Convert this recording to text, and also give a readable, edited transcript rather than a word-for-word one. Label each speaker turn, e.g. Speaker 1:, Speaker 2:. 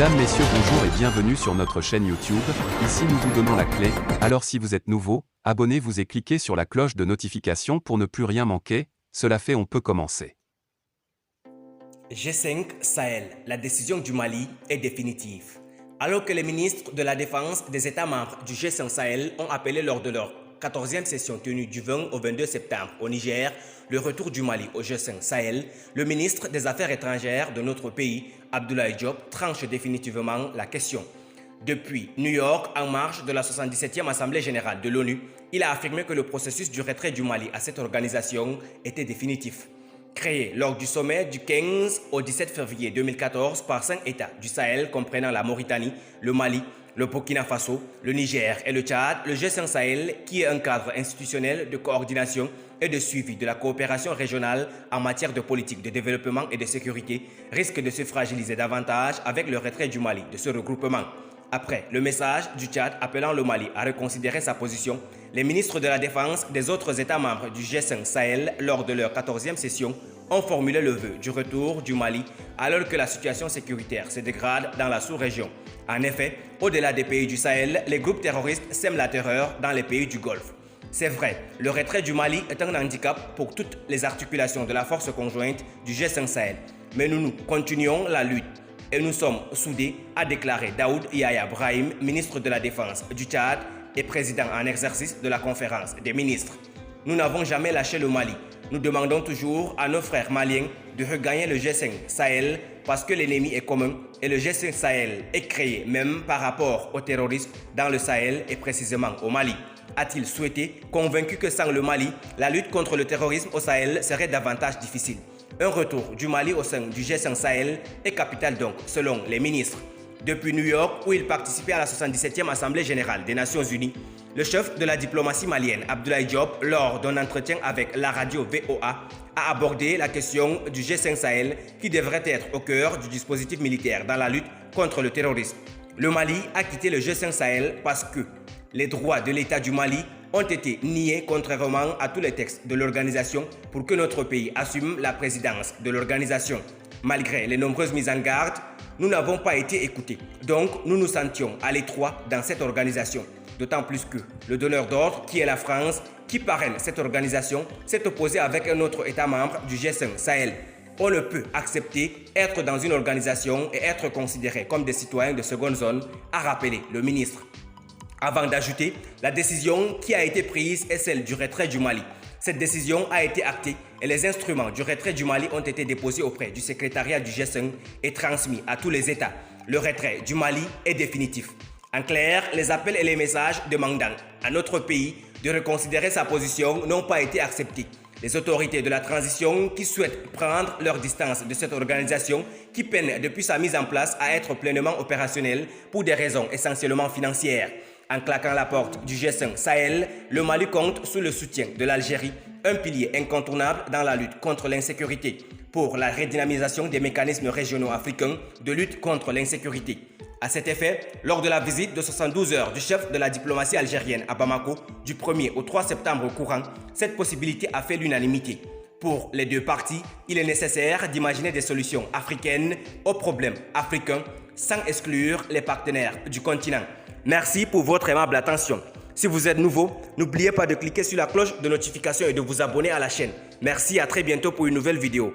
Speaker 1: Mesdames, Messieurs, bonjour et bienvenue sur notre chaîne YouTube. Ici nous vous donnons la clé, alors si vous êtes nouveau, abonnez-vous et cliquez sur la cloche de notification pour ne plus rien manquer. Cela fait, on peut commencer.
Speaker 2: G5 Sahel, la décision du Mali est définitive. Alors que les ministres de la Défense des États membres du G5 Sahel ont appelé lors de leur 14e session tenue du 20 au 22 septembre au Niger, le retour du Mali au G5 Sahel, le ministre des Affaires étrangères de notre pays, Abdoulaye Diop, tranche définitivement la question. Depuis New York, en marge de la 77e Assemblée générale de l'ONU, il a affirmé que le processus du retrait du Mali à cette organisation était définitif. Créé lors du sommet du 15 au 17 février 2014 par 5 États du Sahel comprenant la Mauritanie, le Mali, le Burkina Faso, le Niger et le Tchad, le G5 Sahel, qui est un cadre institutionnel de coordination et de suivi de la coopération régionale en matière de politique de développement et de sécurité, risque de se fragiliser davantage avec le retrait du Mali de ce regroupement. Après le message du Tchad appelant le Mali à reconsidérer sa position, les ministres de la Défense des autres États membres du G5 Sahel, lors de leur 14e session, ont formulé le vœu du retour du Mali alors que la situation sécuritaire se dégrade dans la sous-région. En effet, au-delà des pays du Sahel, les groupes terroristes sèment la terreur dans les pays du Golfe. C'est vrai, le retrait du Mali est un handicap pour toutes les articulations de la force conjointe du G5 Sahel. Mais nous continuons la lutte. Et nous sommes soudés, a déclaré Daoud Yahya Brahim, ministre de la Défense du Tchad et président en exercice de la conférence des ministres. Nous n'avons jamais lâché le Mali. Nous demandons toujours à nos frères maliens de regagner le G5 Sahel parce que l'ennemi est commun et le G5 Sahel est créé même par rapport au terrorisme dans le Sahel et précisément au Mali. A-t-il souhaité, convaincu que sans le Mali, la lutte contre le terrorisme au Sahel serait davantage difficile. Un retour du Mali au sein du G5 Sahel est capital donc, selon les ministres. Depuis New York, où il participait à la 77e Assemblée générale des Nations Unies, le chef de la diplomatie malienne, Abdoulaye Diop, lors d'un entretien avec la radio VOA, a abordé la question du G5 Sahel qui devrait être au cœur du dispositif militaire dans la lutte contre le terrorisme. Le Mali a quitté le G5 Sahel parce que les droits de l'État du Mali ont été niés contrairement à tous les textes de l'organisation pour que notre pays assume la présidence de l'organisation. Malgré les nombreuses mises en garde, nous n'avons pas été écoutés. Donc, nous nous sentions à l'étroit dans cette organisation. D'autant plus que le donneur d'ordre, qui est la France, qui parraine cette organisation, s'est opposé avec un autre État membre du G5 Sahel. On ne peut accepter être dans une organisation et être considéré comme des citoyens de seconde zone, a rappelé le ministre. Avant d'ajouter, la décision qui a été prise est celle du retrait du Mali. Cette décision a été actée et les instruments du retrait du Mali ont été déposés auprès du secrétariat du G5 et transmis à tous les États. Le retrait du Mali est définitif. En clair, les appels et les messages demandant à notre pays de reconsidérer sa position n'ont pas été acceptés. Les autorités de la transition qui souhaitent prendre leur distance de cette organisation qui peine depuis sa mise en place à être pleinement opérationnelle pour des raisons essentiellement financières. En claquant la porte du G5 Sahel, le Mali compte sous le soutien de l'Algérie, un pilier incontournable dans la lutte contre l'insécurité, pour la redynamisation des mécanismes régionaux africains de lutte contre l'insécurité. À cet effet, lors de la visite de 72 heures du chef de la diplomatie algérienne à Bamako du 1er au 3 septembre courant, cette possibilité a fait l'unanimité. Pour les deux parties, il est nécessaire d'imaginer des solutions africaines aux problèmes africains sans exclure les partenaires du continent. Merci pour votre aimable attention. Si vous êtes nouveau, n'oubliez pas de cliquer sur la cloche de notification et de vous abonner à la chaîne. Merci, à très bientôt pour une nouvelle vidéo.